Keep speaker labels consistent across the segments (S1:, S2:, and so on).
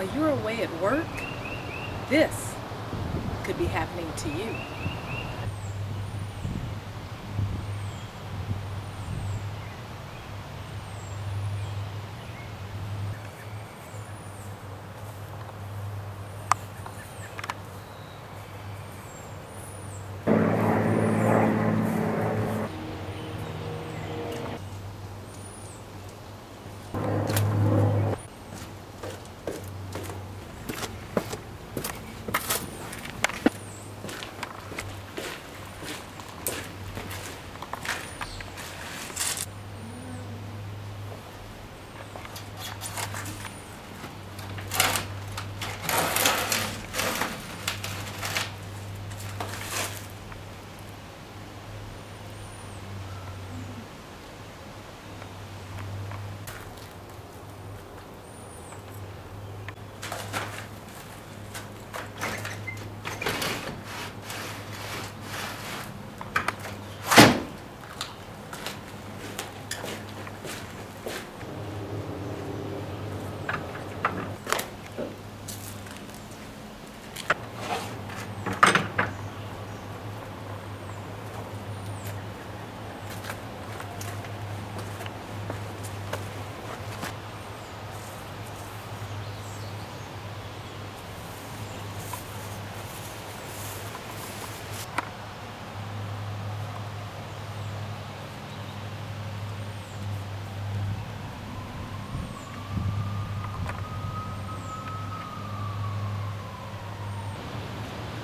S1: while you're away at work, this could be happening to you.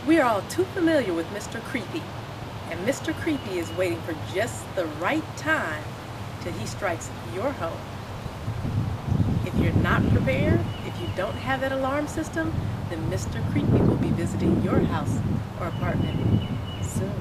S1: We are all too familiar with Mr. Creepy, and Mr. Creepy is waiting for just the right time till he strikes your home. If you're not prepared, if you don't have that alarm system, then Mr. Creepy will be visiting your house or apartment soon.